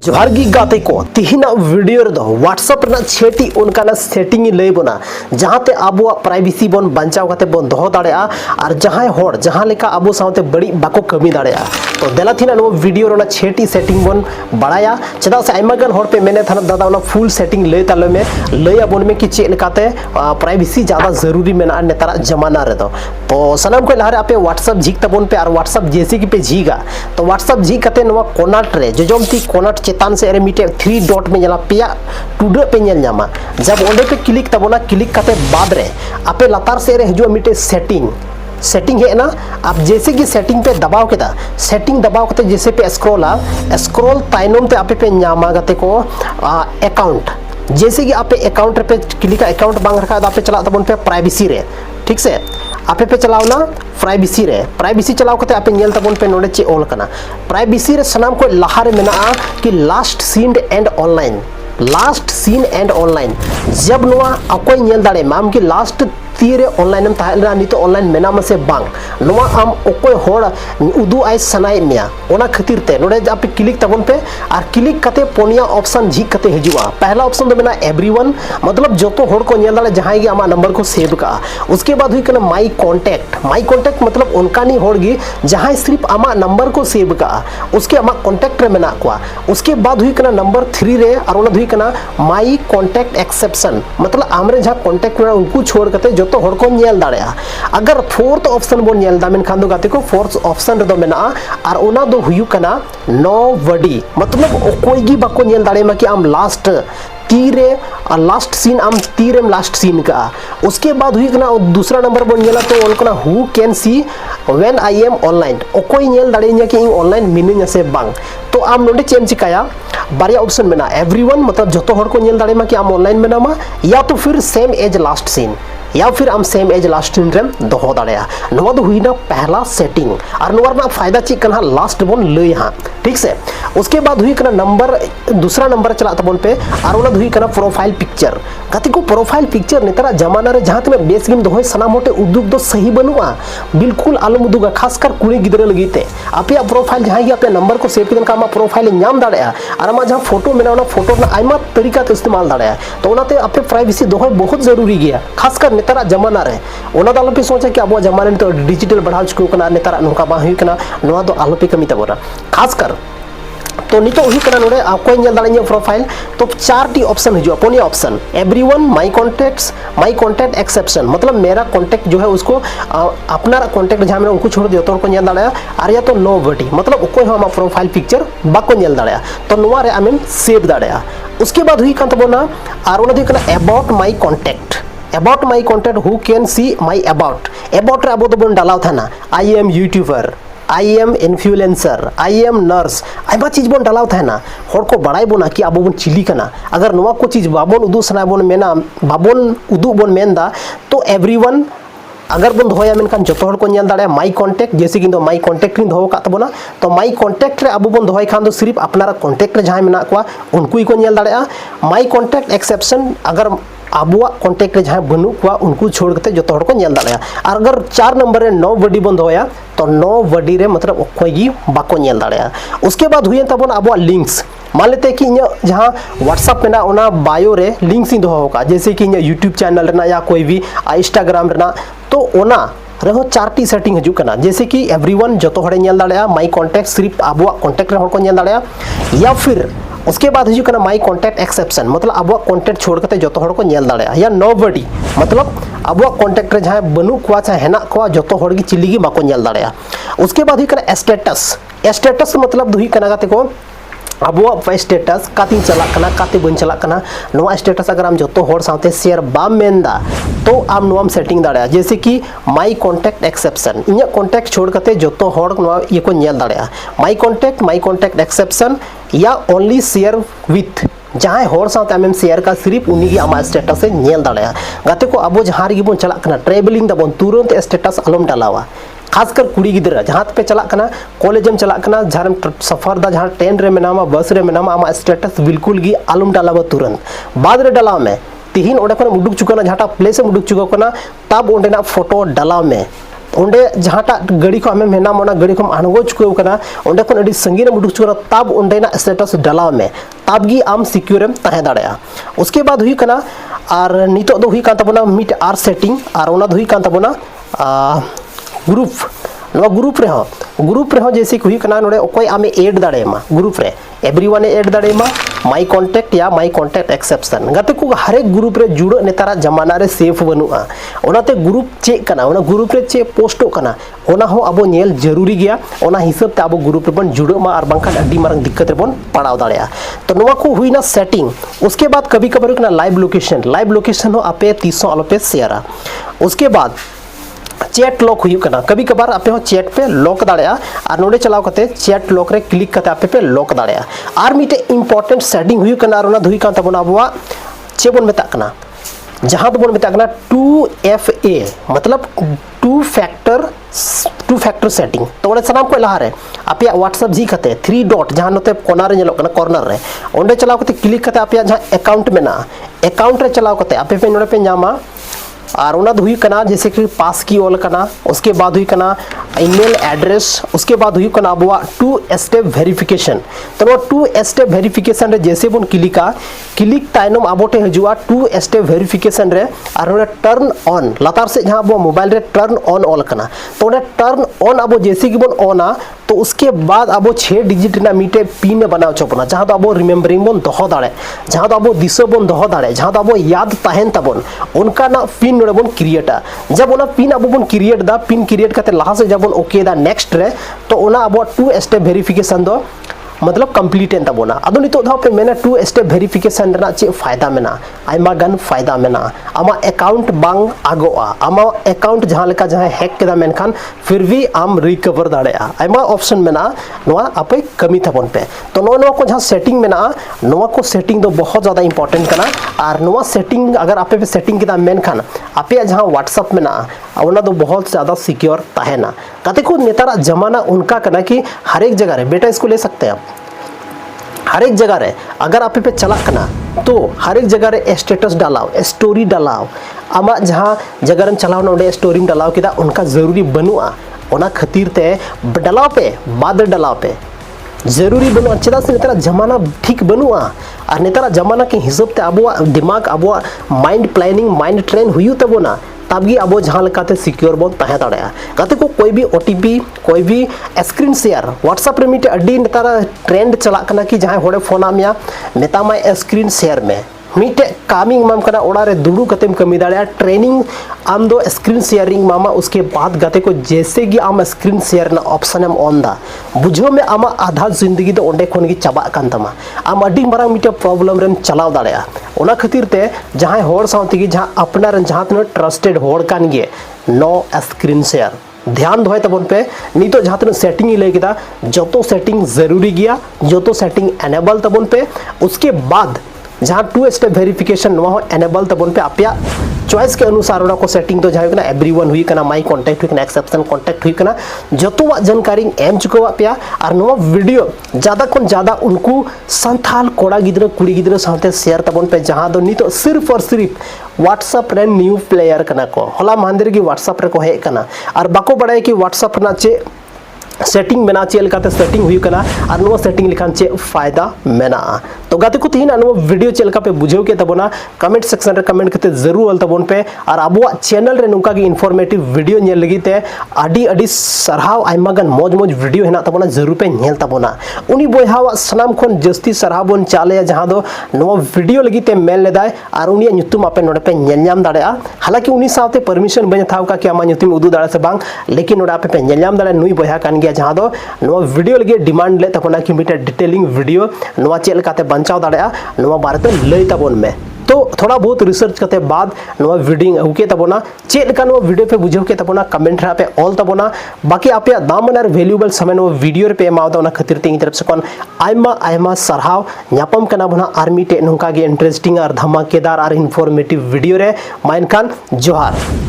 जोहार गी गाते को तिहिना वीडियो रे दो व्हाट्सएप रे छेटी उनका सेटिंग लय बना जहांते आबो प्राइवेसी बन बचाव करते बन दो दाड़ेया और जहां होड़ जहां लेका आबो साथे बड़ी बाको कमी दाड़ेया तो देला थिना नो वीडियो रे छेटी सेटिंग बन बड़ाया चदा से आइमा गन होड़ पे मेने थाना दादा उना फुल सेटिंग लय ताले में लय बन में कि चे लेकाते प्राइवेसी ज्यादा जरूरी मेना नेतारा जमाना रे तो सनम को लहरे आपे व्हाट्सएप झिक तबन पे और व्हाट्सएप जैसे कि पे झीगा तो व्हाट्सएप झिक कते नो कोनाट रे जोजमती कोनाट चेतान से रे मिटे 3 डॉट में जला पिया टुडे पे नेल न्यामा जब ओंडे पे क्लिक तबोना क्लिक करते बाद रे आपे लतार से रे हिजो मिटे सेटिंग है ना आप जैसे कि सेटिंग पे दबाव केदा सेटिंग दबाव करते जैसे पे स्क्रॉल ताइनम ते आपे पे न्यामा गते को अकाउंट जैसे कि आपे अकाउंट पे क्लिक अकाउंट बांग रखा आपे चला तबन पे प्राइवेसी रे ठीक से आपे पे चलाओ ना प्राइवेसी चलाओ करते आपे नेल तबन पे नोडे चे ऑल कना प्राइवेसी रे सनाम को लहारे मेना कि लास्ट सीन एंड ऑनलाइन जब नोआ अकोय नेल दाड़े माम कि लास्ट तीरे ऑनलाइन ताहला नी तो ऑनलाइन मेना मसे बांग नोआ आम ओकोय होड़ उदु आइ सनाय मिया ओना खातिर ते नोडे आपे क्लिक तबन पे और क्लिक कते पोनिया ऑप्शन झिक कते हिजुआ पहला ऑप्शन तो मेना एवरीवन मतलब जोतो होड़ को नेल दाड़े जहां गे आमा नंबर को सेव का उसके बाद हुई कना माई कांटेक्ट मतलब उनका नी होड़गी जहां सिर्फ आमा नंबर को सेव का उसके आमा कांटेक्ट रे मेना को उसके बाद हुई कना नंबर 3 रे और ओना हुई कना माई कांटेक्ट एक्सेप्शन मतलब आमरे जहां कांटेक्ट में उनको छोड़ कते तो होड़ को नेल दाड़ेया अगर फोर्थ ऑप्शन बोन नेल दा मेनखान दो गाते को फोर्थ ऑप्शन रे दो मेना और ओना दो हुयु कना नोबडी मतलब कोई गी बाको नेल दाड़े मा कि आम लास्ट तीरे लास्ट सीन आम तीरेम लास्ट सीन का उसके बाद हुई कना दूसरा नंबर बोन नेला तो ओलकना who can see when I am online ओकोय नेल दाड़ेया कि ऑनलाइन मिनिंग से बांग तो आम नोडे चेम चिकाया बारिया ऑप्शन मेना एवरीवन मतलब जतो होड़ को नेल दाड़ेमा कि आम ऑनलाइन मेनामा या तो फिर सेम एज लास्ट सीन या फिर आम सेम एज लास्ट सीन रेम दोहो दाड़ेया नोवा दो हुईना पहला सेटिंग और नोवा ना फायदा चे कना लास्ट बोन लय हां ठीक से उसके बाद हुई कना नंबर दूसरा नंबर चला तबन पे और ओना हुई कना प्रोफाइल पिक्चर गति को प्रोफाइल पिक्चर नेतरा जमाना रे जहां तने बेस गेम दोहोय सना मोटे उद्योग दो सही बनुआ बिल्कुल आलम उदुगा खासकर कुड़ी गिदरे लगीते आपे प्रोफाइल जहां गे आपे नंबर को सेव किदन का मा प्रोफाइल नाम दाड़ेया और मा जहां फोटो मेना ओना फोटो ना आइमा तरीका ते इस्तेमाल दाड़ेया तो ओनाते आपे प्राइवेसी दोहोय बहुत जरूरी गया खासकर नेतरा जमाना रे ओना दो आलोपे सोचा कि अब जमाना में तो डिजिटल बढ़ाव चुको कना नेतरा नोका बा हुई कना नोआ दो आलोपे कमी तबोना खासकर तो नितो हुई कना नोडे आकोय नेल दाड़े प्रोफाइल तो 4टी ऑप्शन हिजुआ पोनी option everyone my contact exception मतलब मेरा कांटेक्ट जो है उसको अपना कांटेक्ट जहां में उनको छोड़ दियो तो को नेल दाड़े और या तो नोबडी मतलब ओकोय हम प्रोफाइल पिक्चर बाको नेल दाड़े तो नोआ रे आमेन सेव दाड़े उसके बाद हुई कन तबोना और ओना दिकना about my contact who can see my about रे अबो तो बन डालाव थाना I am YouTuber I am influencer I am nurse आइबा चीज बन डालाव था ना होड़ को बड़ाई बोना कि आबो बन चिली कना अगर नोवा को चीज बाबन उदु सना बन मेना बाबन उदु बन मेनदा तो एवरीवन अगर बन दोया मेनखान जतो होड़ को नेल दाड़े माई कांटेक्ट जैसे कि माई कांटेक्ट इन दो का तबोना तो माई कांटेक्ट रे अबो बन दोय खान दो सिर्फ अपना कांटेक्ट रे जहां मेना को उनको ही को नेल दाड़े माई कांटेक्ट एक्सेप्शन अगर आबुआ कांटेक्ट रे जहां बनु को उनको छोड़ के जतो होड़ को नेल दाड़ेया और अगर 4 नंबर रे नोबडी बन दोया तो नोबडी रे मतलब ओखोय गी बाको नेल दाड़ेया उसके बाद हुई तबन आबुआ लिंक्स मान लेते कि इन जहां व्हाट्सएप में ना ओना बायो रे लिंक्स इन दोहो का जैसे कि इन यूट्यूब चैनल रे ना या कोई भी इंस्टाग्राम रे ना तो ओना रहो 4टी सेटिंग हजू कना जैसे कि एवरीवन जतो होड़े नेल दाड़ेया माई कांटेक्ट सिर्फ आबुआ कांटेक्ट रे होड़ को नेल दाड़ेया या फिर उसके बाद हजू कना माई कांटेक्ट एक्सेप्शन मतलब आबुआ कांटेक्ट छोड़ के जतो होड़ को नेल दाड़ेया या नोबडी मतलब आबुआ कांटेक्ट रे जहां बनु को चाहे हेना को जतो होड़ की चिल्ली गी बाको नेल दाड़ेया उसके बाद हुई कना स्टेटस मतलब दुही कना गाते को अब स्टेटस काती चला कना काती बन चला कना नोआ स्टेटस अगर हम जतो होड़ साथे शेयर बाम मेंदा तो आम नोआम सेटिंग दाड़ेया जैसे कि माई कांटेक्ट एक्सेप्शन इnya कांटेक्ट छोड़ कते जतो होड़ नोआ ये को नेल दाड़ेया माई कांटेक्ट एक्सेप्शन या ओनली शेयर विथ जहां होड़ साथे आमेम शेयर का सिर्फ उनी गी आमा स्टेटस से नेल दाड़ेया गाते को अब जहां रे बन चला कना ट्रैवलिंग दबन तुरंत स्टेटस अलम डालावा खासकर कुड़ी गिदरा जहां पे चला कना कॉलेजम चला कना जहां सफर दा जहां ट्रेन रे मेनामा बस रे मेनामा आमा स्टेटस बिल्कुल गी आलम डालावा तुरंत बाद रे डालाव में तिहिन ओडे खन उडुक चुकाना जहाटा प्लेस में उडुक चुका कना तब ओंडेना फोटो डालाव में onde jahata gadi ko amem hena mona gadi ko ango chukau kana onde kon adi sangine uduk chukara tab onde na status dalaw me tab gi am secure em tahe darea uske baad hui kana ar nito do hui kan tabona mit ar setting ar ona do hui kan tabona group ᱱᱚᱣᱟ group ᱨᱮᱦᱚᱸ जैसे ᱦᱩᱭᱩᱜ ᱠᱟᱱᱟ ᱱᱚᱰᱮ ᱚᱠᱚᱭ ᱟᱢᱮ Ed ᱫᱟᱲᱮᱭᱟᱢᱟ group रे एवरीवन एड दाड़ेमा माई कॉन्टैक्ट या माई कॉन्टैक्ट एक्सेप्शन गाते को हर एक ग्रुप रे जुड़ नेतारा जमाना रे सेफ बनुआ ओनाते ग्रुप चेक कना ओना ग्रुप रे चे पोस्टो कना ओना हो अब नेल जरूरी गया ओना हिसाब ते अब ग्रुप रे बन जुड़ो मा और बांखा अड्डी मारंग दिक्कत रे बन पड़ाव दाड़या तो नोवा को हुईना सेटिंग उसके बाद कभी कभार कना लाइव लोकेशन हो आपे 300 आलोपे शेयरा उसके बाद चैट लॉक हुई कना कभी कभार आपे हो चैट पे लॉक दाड़या और नोडे चलाव कते चैट लॉक रे क्लिक कते आपे पे लॉक दाड़या और मिटे इंपॉर्टेंट सेटिंग हुई कना और ना धुई कान तबना अबवा चे बोन मेता कना जहां तो बोन मेता कना 2FA मतलब टू फैक्टर सेटिंग तो ओडे सनाम को लहा रे आपे व्हाट्सएप जी कते 3 डॉट जहां नते कोना रे नेलो कना कॉर्नर रे ओंडे चलाव कते क्लिक कते आपे जहां अकाउंट मेना अकाउंट रे चलाव कते आपे पे नोडे पे न्यामा और उना हुई कना जैसे कि पास की ओल कना उसके बाद हुई कना ईमेल एड्रेस उसके बाद हुई कना अबवा 2 स्टेप वेरिफिकेशन तो 2 स्टेप वेरिफिकेशन रे जैसे बन क्लिक ताइनम अबोटे हजुआ 2 स्टेप वेरिफिकेशन रे और टर्न ऑन लतार से जहां अब मोबाइल रे टर्न ऑन ओल कना तो टर्न ऑन अब जैसे कि बन ऑन तो उसके बाद अब 6 डिजिट ना मीटे पिन बनाव चपना जहां तो अब रिमेम्बरिंग बन दोहो दाड़े जहां तो अब दिसो बन दोहो दाड़े जहां तो अब याद ताहेन तबन उनका ना पिन नोडे बन क्रिएटा जब ओना पिन अब बन क्रिएट दा पिन क्रिएट करते लाहा से जब बन ओके दा नेक्स्ट रे तो ओना अब 2 स्टेप वेरिफिकेशन दो मतलब कंप्लीट एन तबोना अदो नितो धा पे मेना 2 स्टेप वेरिफिकेशन रना चे फायदा मेना आइमा गन फायदा मेना आमा अकाउंट बांग आगोआ आमा अकाउंट जहां लेका जहां हैक केदा मेनखान फिर भी आम रिकवर दाड़ेया आइमा ऑप्शन मेना नोआ आपे कमी तबन पे तो नो को जहां सेटिंग मेना नोआ को सेटिंग दो बहुत ज्यादा इंपॉर्टेंट कना और नोआ सेटिंग अगर आपे पे सेटिंग केदा मेनखान आपे जहां व्हाट्सएप मेना ओना दो बहुत ज्यादा सिक्योर ताहेना काते को नेतारा जमाना उनका कना कि हर एक जगह रे बेटा इसको ले सकते हैं आप हर एक जगह रे अगर आप पे चला कना तो हर एक जगह रे स्टेटस डालाओ स्टोरी डालाओ आमा जहां जगह रे चलाओ नोडे स्टोरी में डालाओ किदा उनका जरूरी बनुआ ओना खातिर ते डालाओ पे बाद डालाओ पे जरूरी बनुआ चेदा से नेतारा जमाना ठीक बनुआ और नेतारा जमाना के हिसाब ते अबुआ दिमाग Abua mind planning mind train हुई तबोना तबगी अब जहां लेकाते सिक्योर बन ताहे दाड़या गाते को कोई भी ओटीपी कोई भी स्क्रीन शेयर व्हाट्सएप रे मिटे अड्डी नेतारा ट्रेंड चला कना कि जहां होड़े फोन आमिया मेतामा स्क्रीन शेयर में मिटे कामिंग माम कना ओड़ा रे दुडू कतेम कमी दाड़या ट्रेनिंग आम दो स्क्रीन शेयरिंग मामा उसके बाद गाते को जैसे कि आम स्क्रीन शेयर ना ऑप्शन एम ऑन दा बुझो में आमा आधा जिंदगी दो ओंडे खोन गी चाबा कान तमा आम अड्डी मारा मिटे प्रॉब्लम रेम चलाव दाड़या ओना खातिर ते जहां होड़ सावती की जहां अपना रन जहां तने ट्रस्टेड होड़ कान गे नो स्क्रीन शेयर ध्यान दोय तबन पे नितो जहां तने सेटिंग ही लेकिदा जतो सेटिंग जरूरी गया जतो सेटिंग एनेबल तबन पे उसके बाद जहां 2 स्टेप वेरिफिकेशन नो हो एनेबल तबन पे आपया चॉइस के अनुसार ओना को सेटिंग तो जाय कना एवरीवन हुई कना माई कॉन्टैक्ट हुई कना एक्सेप्शन कॉन्टैक्ट हुई कना जतोवा जानकारी एम चुकवा पे और नो वीडियो ज्यादा कोन ज्यादा उनको संथाल कोड़ा गिद्र कुड़ी गिद्र साथे शेयर तबन पे जहां दो नितो सिर्फ और सिर्फ व्हाट्सएप रे न्यू प्लेयर कना को होला मांदर की व्हाट्सएप रे को हे कना और बाको बड़ाय कि व्हाट्सएप ना चे सेटिंग मेना चे लकाते सेटिंग हुई कना और नो सेटिंग लिखान चे फायदा मेना तो गाते को तीन नो वीडियो चे लका पे बुझेव के तबोना कमेंट सेक्शन रे कमेंट करते जरूर अल तबोन पे और अबुआ चैनल रे नुका की इन्फॉर्मेटिव वीडियो नेल लगी ते आडी आडी सरहाव आइमागन मौज वीडियो हेना तबोना जरूर पे नेल तबोना उनी बोयहावा सनाम खोन जस्ती सरहाव बोन चाले जहां दो नो वीडियो लगी ते मेल लेदाय और उनी नुतुम आपे नोडे पे नेल न्याम दाड़या हालांकि उनी साथे परमिशन बन थाव का कि आमा नुतुम उदु दाड़ा से बांग लेकिन नोडे आपे पे नेल न्याम दाड़ा नुई बोयहा कान जहां दो नो वीडियो लगे डिमांड ले तबोना कि मिटे डिटेलिंग वीडियो नो चेल काते बंचाव दाड़या नो बारे लई तबोन में तो थोड़ा बहुत रिसर्च करते बाद नो वीडियो उके तबोना चेल का नो वीडियो पे बुझेव के तबोना कमेंट रा पे ऑल तबोना बाकी आपे दामन और वैल्यूएबल समय नो वीडियो पे मावदा ओना खातिर तेंगी तरफ से कोन आयमा सरहाव न्यापम कना बना आर्मी टे नोका गे इंटरेस्टिंग और धमाकेदार और इन्फॉर्मेटिव वीडियो रे माइन खान जोहार।